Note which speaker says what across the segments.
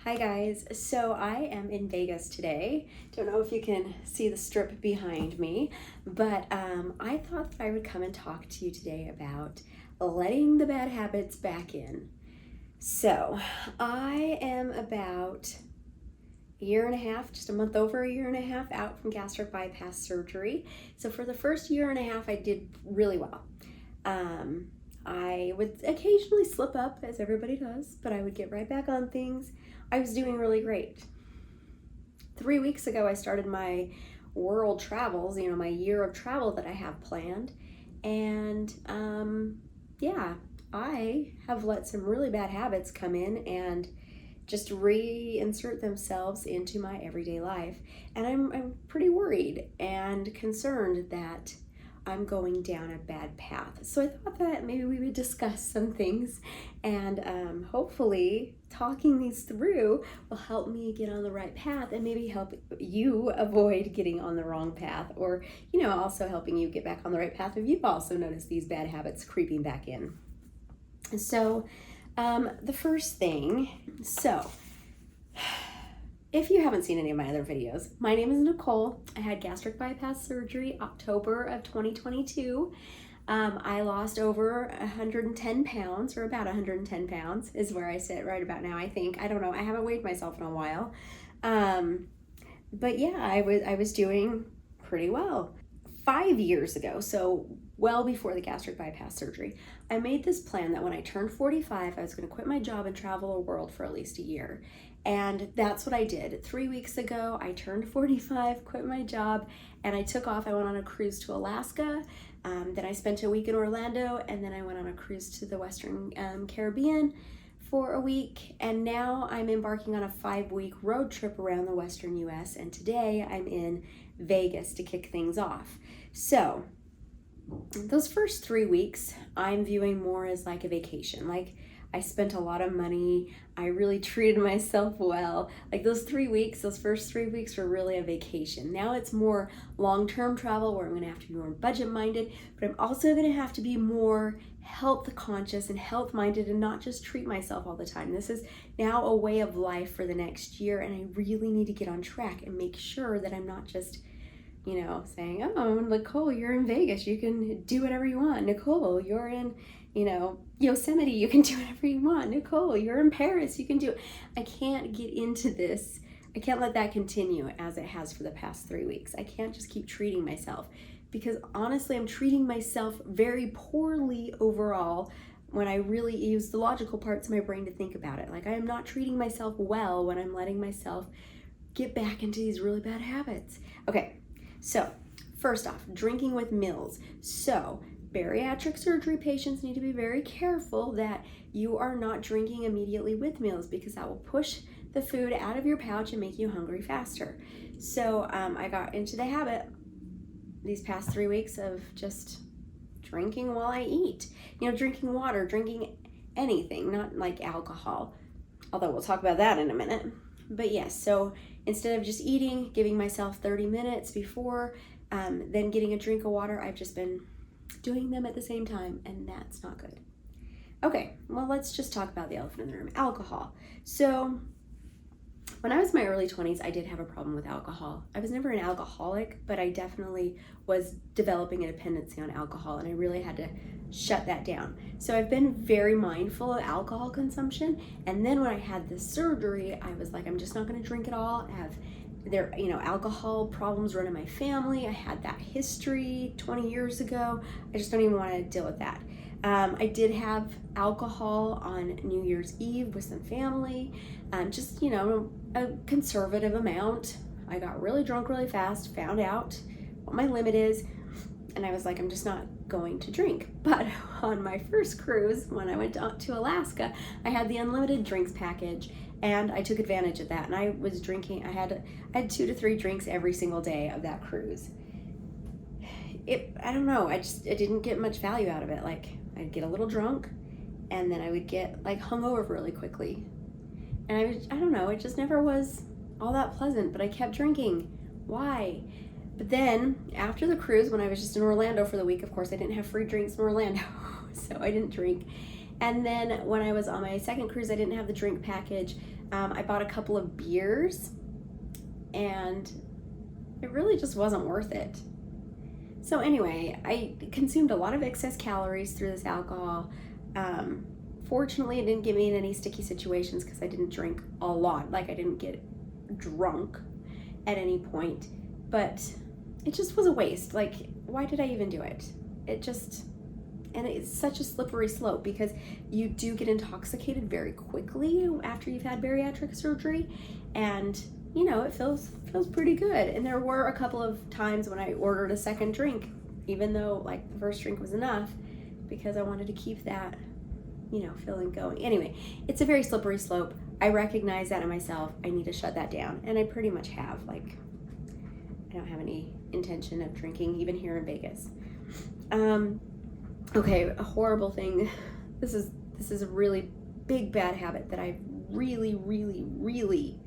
Speaker 1: Hi guys, so I am in Vegas today. Don't know if you can see the strip behind me, but I thought that I would come and talk to you today about letting the bad habits back in. So I am about a year and a half, just a month over a year and a half out from gastric bypass surgery. So for the first year and a half, I did really well. I would occasionally slip up, as everybody does, but I would get right back on things. I was doing really great. 3 weeks ago, I started my world travels, my year of travel that I have planned. And I have let some really bad habits come in and just reinsert themselves into my everyday life. And I'm pretty worried and concerned that I'm going down a bad path. So I thought that maybe we would discuss some things, and hopefully talking these through will help me get on the right path and maybe help you avoid getting on the wrong path, or also helping you get back on the right path if you've also noticed these bad habits creeping back in. So the first thing, if you haven't seen any of my other videos, my name is Nicole. I had gastric bypass surgery October of 2022. I lost over 110 pounds, or about 110 pounds is where I sit right about now, I think. I don't know. I haven't weighed myself in a while. But yeah, I was doing pretty well. 5 years ago, so well before the gastric bypass surgery, I made this plan that when I turned 45, I was going to quit my job and travel the world for at least a year. And that's what I did. 3 weeks ago, I turned 45, quit my job, and I took off. I went on a cruise to Alaska. Then I spent a week in Orlando, and then I went on a cruise to the Western Caribbean for a week. And now I'm embarking on a 5-week road trip around the Western US. And today I'm in Vegas to kick things off. So those first 3 weeks, I'm viewing more as like a vacation. Like, I spent a lot of money. I really treated myself well. Like those first 3 weeks were really a vacation. Now it's more long-term travel where I'm gonna have to be more budget-minded, but I'm also gonna have to be more health conscious and health-minded and not just treat myself all the time. This is now a way of life for the next year, and I really need to get on track and make sure that I'm not just saying, oh, Nicole, you're in Vegas, you can do whatever you want. Nicole, you're in, Yosemite, you can do whatever you want. Nicole, you're in Paris, you can do it. I can't get into this. I can't let that continue as it has for the past 3 weeks. I can't just keep treating myself, because honestly, I'm treating myself very poorly overall when I really use the logical parts of my brain to think about it. Like, I am not treating myself well when I'm letting myself get back into these really bad habits. Okay. So, first off, drinking with meals. So, bariatric surgery patients need to be very careful that you are not drinking immediately with meals, because that will push the food out of your pouch and make you hungry faster. So, I got into the habit these past 3 weeks of just drinking while I eat. Drinking water, drinking anything, not like alcohol. Although we'll talk about that in a minute. But yes, so instead of just eating, giving myself 30 minutes before, then getting a drink of water, I've just been doing them at the same time, and that's not good. Okay, well, let's just talk about the elephant in the room, alcohol. So when I was in my early 20s, I did have a problem with alcohol. I was never an alcoholic, but I definitely was developing a dependency on alcohol, and I really had to shut that down. So I've been very mindful of alcohol consumption. And then when I had this surgery, I was like, I'm just not going to drink at all. I have alcohol problems run in my family. I had that history 20 years ago. I just don't even want to deal with that. I did have alcohol on New Year's Eve with some family, just, a conservative amount. I got really drunk really fast, found out what my limit is, and I was like, I'm just not going to drink. But on my first cruise, when I went to Alaska, I had the unlimited drinks package, and I took advantage of that. And I was drinking, I had 2 to 3 drinks every single day of that cruise. I don't know, I didn't get much value out of it. Like, I'd get a little drunk, and then I would get like hungover really quickly. And I don't know, it just never was all that pleasant, but I kept drinking. Why? But then after the cruise, when I was just in Orlando for the week, of course I didn't have free drinks in Orlando, so I didn't drink. And then when I was on my second cruise, I didn't have the drink package. I bought a couple of beers, and it really just wasn't worth it. So anyway, I consumed a lot of excess calories through this alcohol. Fortunately, it didn't get me in any sticky situations because I didn't drink a lot. Like, I didn't get drunk at any point, but it just was a waste. Like, why did I even do it? And it's such a slippery slope because you do get intoxicated very quickly after you've had bariatric surgery, and you know, it feels pretty good. And there were a couple of times when I ordered a second drink, even though like the first drink was enough, because I wanted to keep that, you know, feeling going. Anyway, it's a very slippery slope. I recognize that in myself. I need to shut that down, and I pretty much have. Like, I don't have any intention of drinking even here in Vegas. Okay, a horrible thing. This is a really big bad habit that I've really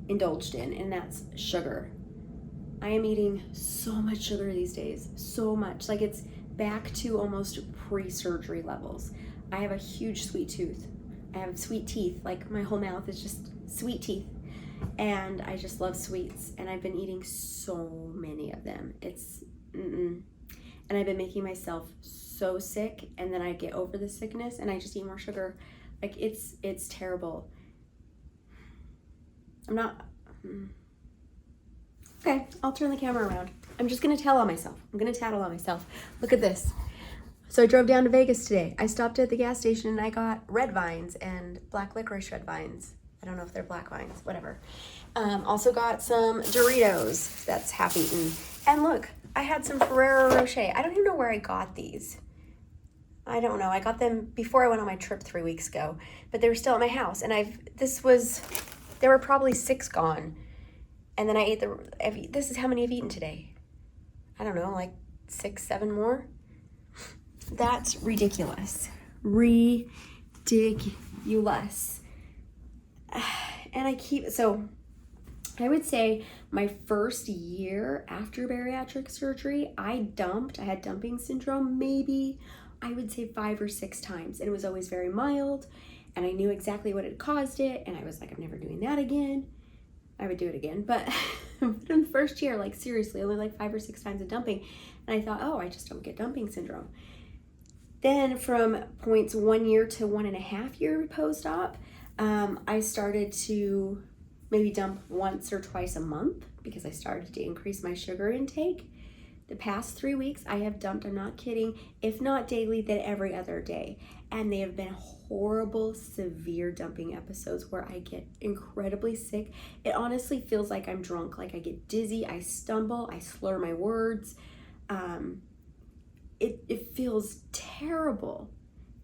Speaker 1: indulged in, and that's sugar. I am eating so much sugar these days, so much. Like, it's back to almost pre-surgery levels. I have a huge sweet tooth. I have sweet teeth. Like, my whole mouth is just sweet teeth, and I just love sweets, and I've been eating so many of them. And I've been making myself so sick, and then I get over the sickness and I just eat more sugar. Like, it's terrible. I'm not okay, I'll turn the camera around. I'm just gonna tell on myself. I'm gonna tattle on myself. Look at this. So I drove down to Vegas today. I stopped at the gas station and I got red vines and black licorice red vines. I don't know if they're black vines, whatever. Also got some Doritos that's half eaten. And look, I had some Ferrero Rocher. I don't even know where I got these. I don't know. I got them before I went on my trip 3 weeks ago, but they were still at my house. And there were probably 6 gone. And then I ate this is how many I've eaten today. I don't know, like 6, 7 more. That's ridiculous. Ridiculous. And I would say my first year after bariatric surgery, I had dumping syndrome maybe, I would say 5 or 6 times. And it was always very mild, and I knew exactly what had caused it. And I was like, I'm never doing that again. I would do it again. But in the first year, like seriously, only like 5 or 6 times of dumping. And I thought, oh, I just don't get dumping syndrome. Then from points 1 year to 1.5 year post-op, I started to maybe dump once or twice a month because I started to increase my sugar intake. The past 3 weeks, I have dumped, I'm not kidding, if not daily, then every other day. And they have been horrible, severe dumping episodes where I get incredibly sick. It honestly feels like I'm drunk. Like, I get dizzy, I stumble, I slur my words. It feels terrible.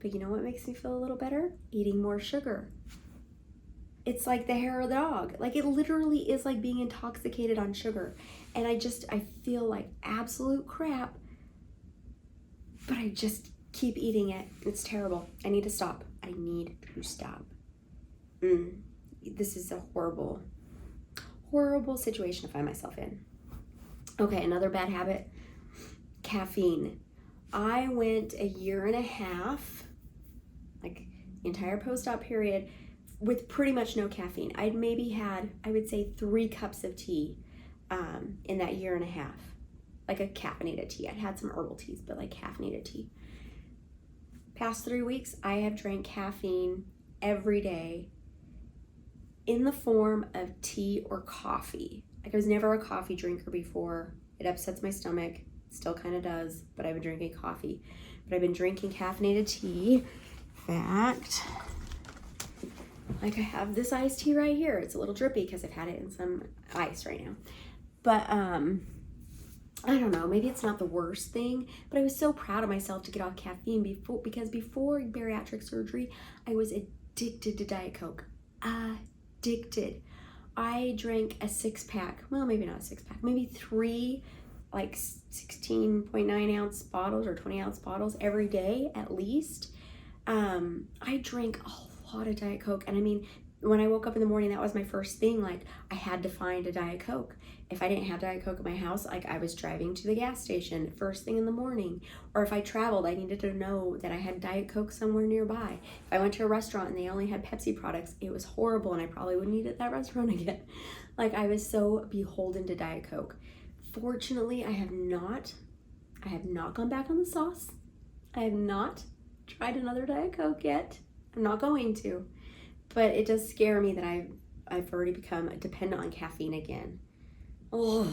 Speaker 1: But you know what makes me feel a little better? Eating more sugar. It's like the hair of the dog. Like, it literally is like being intoxicated on sugar. And I feel like absolute crap, but I just keep eating it. It's terrible. I need to stop. I need to stop. This is a horrible, horrible situation to find myself in. Okay, another bad habit, caffeine. I went 1.5 years, like the entire post-op period, with pretty much no caffeine. I'd maybe had, I would say, 3 cups of tea in that 1.5 years, like a caffeinated tea. I'd had some herbal teas, but like caffeinated tea. Past 3 weeks, I have drank caffeine every day in the form of tea or coffee. Like, I was never a coffee drinker before. It upsets my stomach, still kind of does, but I've been drinking coffee. But I've been drinking caffeinated tea. In fact, like, I have this iced tea right here. It's a little drippy because I've had it in some ice right now. But I don't know, maybe it's not the worst thing, but I was so proud of myself to get off caffeine because before bariatric surgery, I was addicted to Diet Coke. Addicted. I drank a 6-pack, well, maybe not a 6-pack, maybe 3 like 16.9 ounce bottles or 20 ounce bottles every day at least. I drank a lot of Diet Coke, and I mean, when I woke up in the morning, that was my first thing. Like, I had to find a Diet Coke. If I didn't have Diet Coke at my house, like, I was driving to the gas station first thing in the morning. Or if I traveled, I needed to know that I had Diet Coke somewhere nearby. If I went to a restaurant and they only had Pepsi products, it was horrible and I probably wouldn't eat at that restaurant again. Like, I was so beholden to Diet Coke. Fortunately, I have not gone back on the sauce. I have not tried another Diet Coke yet. I'm not going to. But it does scare me that I've already become dependent on caffeine again. Oh,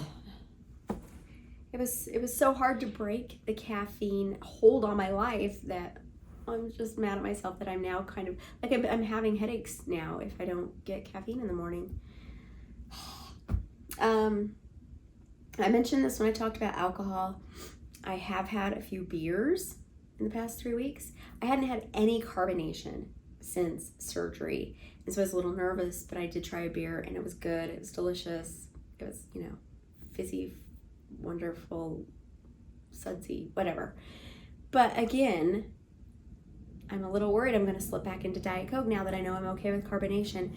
Speaker 1: it was so hard to break the caffeine hold on my life that I'm just mad at myself that I'm now kind of like I'm having headaches now if I don't get caffeine in the morning. I mentioned this when I talked about alcohol. I have had a few beers in the past 3 weeks. I hadn't had any carbonation since surgery, and so I was a little nervous, but I did try a beer and it was good. It was delicious. It was, fizzy, wonderful, sudsy, whatever. But again, I'm a little worried I'm going to slip back into Diet Coke now that I know I'm okay with carbonation.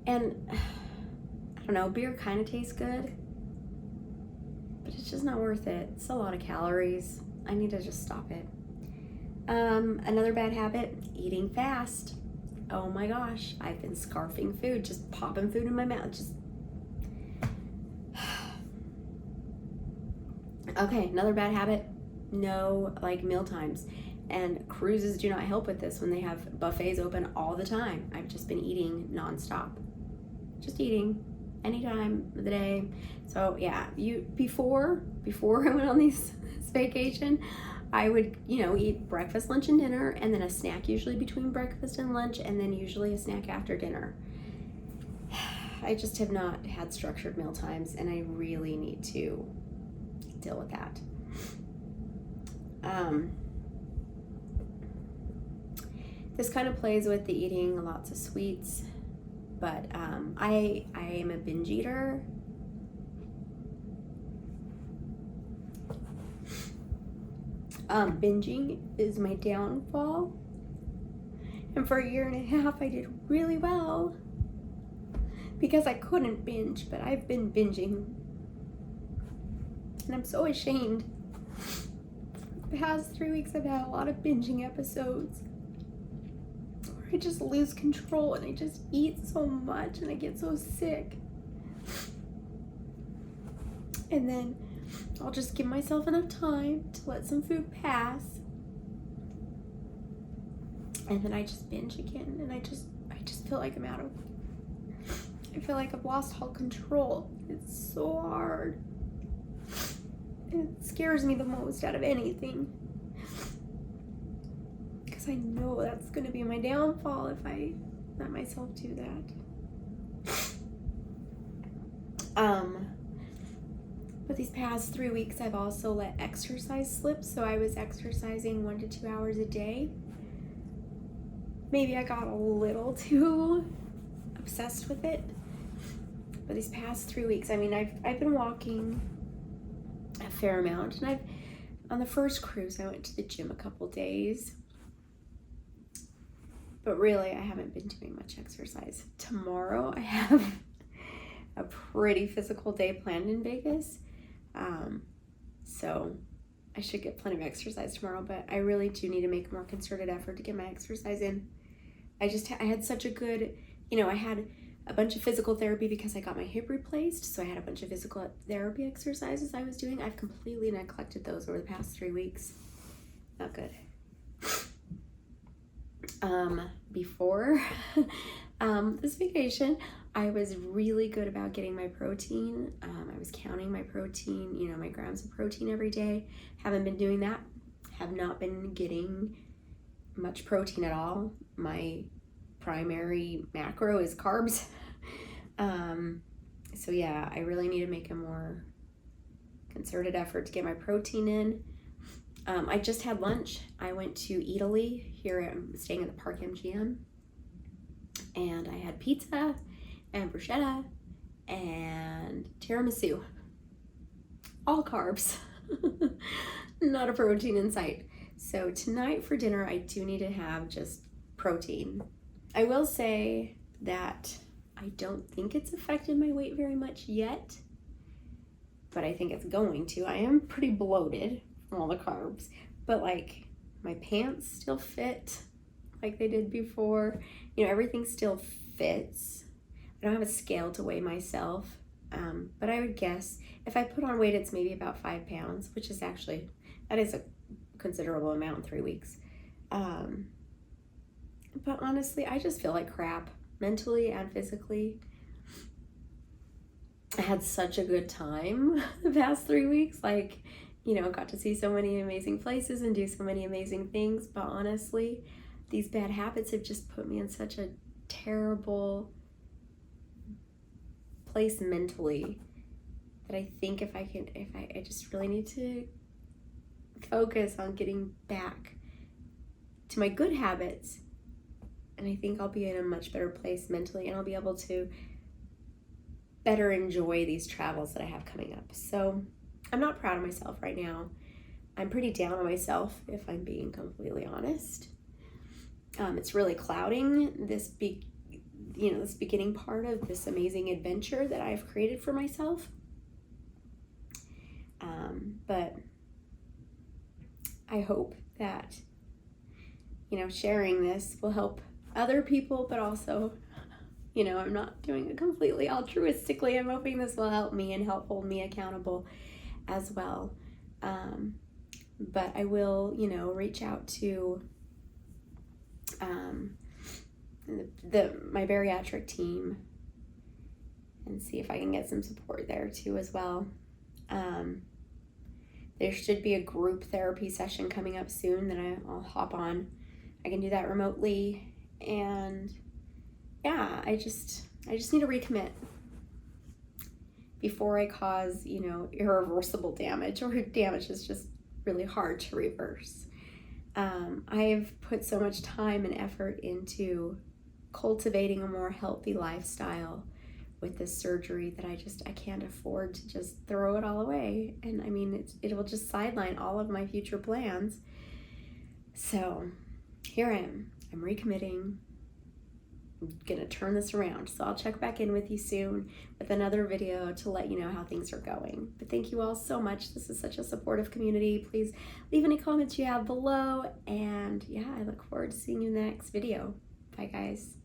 Speaker 1: And I don't know, beer kind of tastes good, but it's just not worth it. It's a lot of calories. I need to just stop it. Another bad habit, eating fast. Oh my gosh, I've been scarfing food, just popping food in my mouth. Okay, another bad habit, no meal times. And cruises do not help with this when they have buffets open all the time. I've just been eating nonstop. Just eating anytime of the day. So yeah, before I went on this vacation, I would, eat breakfast, lunch, and dinner, and then a snack usually between breakfast and lunch, and then usually a snack after dinner. I just have not had structured meal times, and I really need to deal with that. This kind of plays with the eating lots of sweets, but I am a binge eater. Binging is my downfall, and for a year and a half I did really well because I couldn't binge, but I've been binging and I'm so ashamed. The past 3 weeks I've had a lot of binging episodes where I just lose control and I just eat so much and I get so sick, and then I'll just give myself enough time to let some food pass, and then I just binge again, and I just feel like I feel like I've lost all control. It's so hard. It scares me the most out of anything, because I know that's going to be my downfall if I let myself do that. But these past 3 weeks, I've also let exercise slip. So I was exercising 1 to 2 hours a day. Maybe I got a little too obsessed with it. But these past 3 weeks, I've been walking a fair amount. And on the first cruise, I went to the gym a couple days. But really, I haven't been doing much exercise. Tomorrow, I have a pretty physical day planned in Vegas. So I should get plenty of exercise tomorrow, but I really do need to make a more concerted effort to get my exercise in. I had such a good, I had a bunch of physical therapy because I got my hip replaced. So I had a bunch of physical therapy exercises I was doing. I've completely neglected those over the past 3 weeks. Not good. Before this vacation, I was really good about getting my protein. I was counting my protein, my grams of protein every day. Haven't been doing that. Have not been getting much protein at all. My primary macro is carbs. So yeah, I really need to make a more concerted effort to get my protein in. I just had lunch. I went to Italy. Here I'm staying at the Park MGM. And I had pizza and bruschetta and tiramisu. All carbs. Not a protein in sight. So tonight for dinner, I do need to have just protein. I will say that I don't think it's affected my weight very much yet, but I think it's going to. I am pretty bloated from all the carbs, but like my pants still fit like they did before. You know, everything still fits. I don't have a scale to weigh myself, but I would guess if I put on weight, it's maybe about 5 pounds, which is actually, that is a considerable amount in 3 weeks. But honestly, I just feel like crap, mentally and physically. I had such a good time the past 3 weeks. Like, you know, got to see so many amazing places and do so many amazing things. But honestly, these bad habits have just put me in such a terrible place mentally that I think I just really need to focus on getting back to my good habits. And I think I'll be in a much better place mentally, and I'll be able to better enjoy these travels that I have coming up. So I'm not proud of myself right now. I'm pretty down on myself, if I'm being completely honest. It's really clouding this beginning part of this amazing adventure that I've created for myself. But I hope that, you know, sharing this will help other people, but also, you know, I'm not doing it completely altruistically. I'm hoping this will help me and help hold me accountable as well. But I will, you know, reach out to my bariatric team and see if I can get some support there too as well. There should be a group therapy session coming up soon that I'll hop on. I can do that remotely, and yeah, I just need to recommit before I cause, you know, irreversible damage, or damage is just really hard to reverse. I've put so much time and effort into cultivating a more healthy lifestyle with this surgery that I can't afford to just throw it all away. And I mean, it will just sideline all of my future plans. So here I am. I'm recommitting. I'm gonna turn this around. So I'll check back in with you soon with another video to let you know how things are going. But thank you all so much. This is such a supportive community. Please leave any comments you have below. And yeah, I look forward to seeing you in the next video. Bye guys.